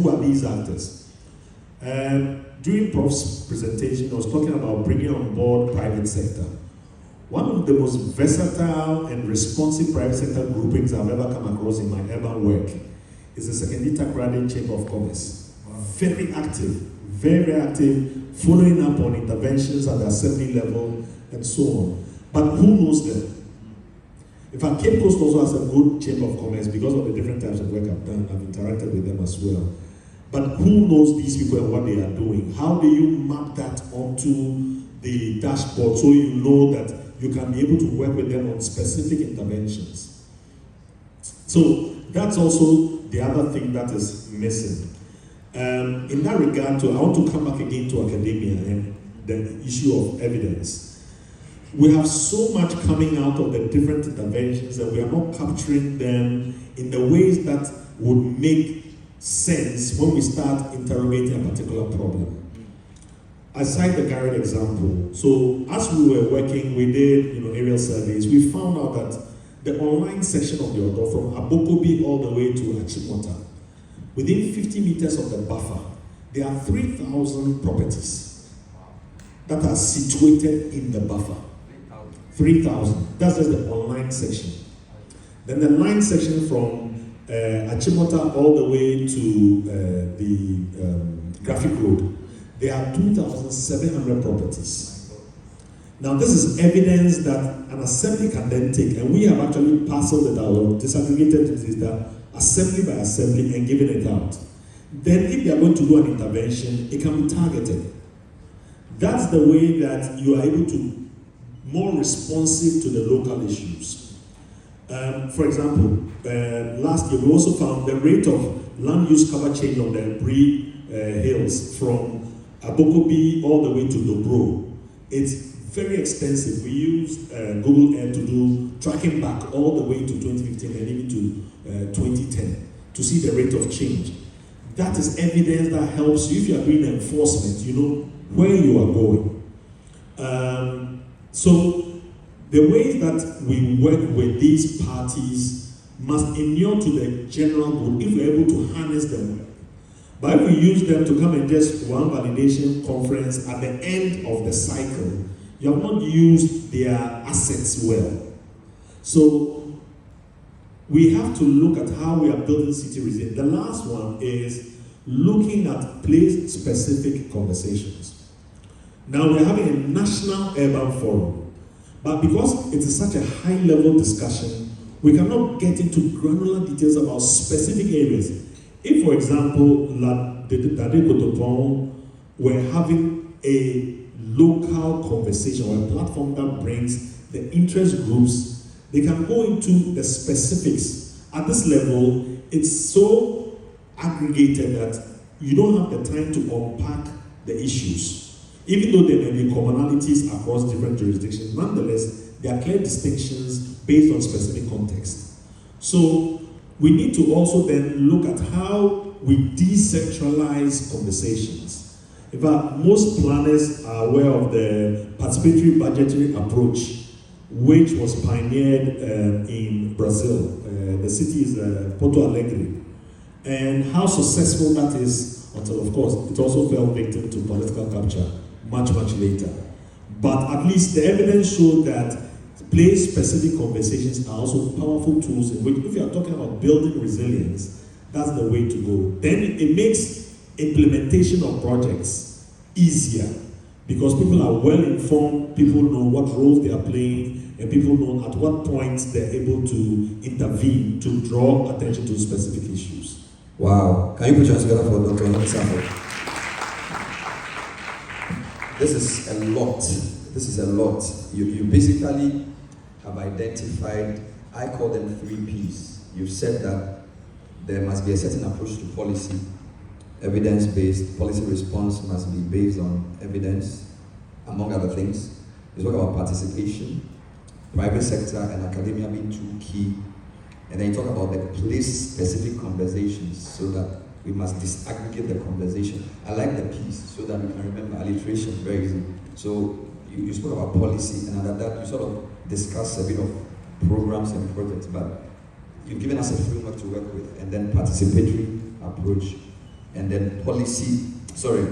who are these actors? During Prof's presentation, I was talking about bringing on board private sector. One of the most versatile and responsive private sector groupings I've ever come across in my urban work is the Sekondi Takoradi Chamber of Commerce. Very active, very active, following up on interventions at the assembly level and so on. But who knows them? In fact, Cape Coast also has a good Chamber of Commerce because of the different types of work I've done. I've interacted with them as well. But who knows these people and what they are doing? How do you map that onto the dashboard so you know that you can be able to work with them on specific interventions? So that's also the other thing that is missing. In that regard, I want to come back again to academia and the issue of evidence. We have so much coming out of the different interventions and we are not capturing them in the ways that would make sense when we start interrogating a particular problem. I cite the Garrett example. So as we were working, we did aerial surveys. We found out that the online section of the Odo, from Abokobi all the way to Achimota, within 50 meters of the buffer, there are 3,000 properties that are situated in the buffer. 3,000. That's just the online section. Then the line section from Achimota all the way to the Graphic Road, there are 2,700 properties. Now this is evidence that an assembly can then take, and we have actually parceled it out, disaggregated this data, assembly by assembly, and given it out. Then if they are going to do an intervention, it can be targeted. That's the way that you are able to more responsive to the local issues. For example, last year we also found the rate of land use cover change on the Bree Hills from Abokobi all the way to Dobro. It's very extensive. We used Google Earth to do tracking back all the way to 2015 and even to 2010 to see the rate of change. That is evidence that helps you if you are doing enforcement, you know where you are going. So the way that we work with these parties must inure to the general good if we're able to harness them well. But if we use them to come and just one validation conference at the end of the cycle, you have not used their assets well. So we have to look at how we are building city resilience. The last one is looking at place-specific conversations. Now we're having a national urban forum, but because it is such a high-level discussion, we cannot get into granular details about specific areas. If, for example, Dade Kotopon were having a local conversation or a platform that brings the interest groups, they can go into the specifics. At this level, it's so aggregated that you don't have the time to unpack the issues. Even though there may be commonalities across different jurisdictions, nonetheless, there are clear distinctions based on specific context. So we need to also then look at how we decentralize conversations. In fact, most planners are aware of the participatory budgetary approach, which was pioneered in Brazil. The city is Porto Alegre. And how successful that is, until of course, it also fell victim to political capture much later. But at least the evidence showed that place-specific conversations are also powerful tools in which, if you are talking about building resilience, that's the way to go. Then it makes implementation of projects easier because people are well informed, people know what roles they are playing, and people know at what point they're able to intervene to draw attention to specific issues. Wow. Can you put your hands together for Dr. Honisapo? This is a lot. This is a lot. You basically have identified, I call them 3 Ps. You've said that there must be a certain approach to policy, evidence-based. Policy response must be based on evidence, among other things. You talk about participation, private sector and academia being 2 key. And then you talk about the place-specific conversations so that we must disaggregate the conversation. I like the piece so that we can remember alliteration very easy. So you spoke about policy, and under that you sort of discuss a bit of programs and projects, but you've given us a framework to work with, and then participatory approach and then policy, sorry,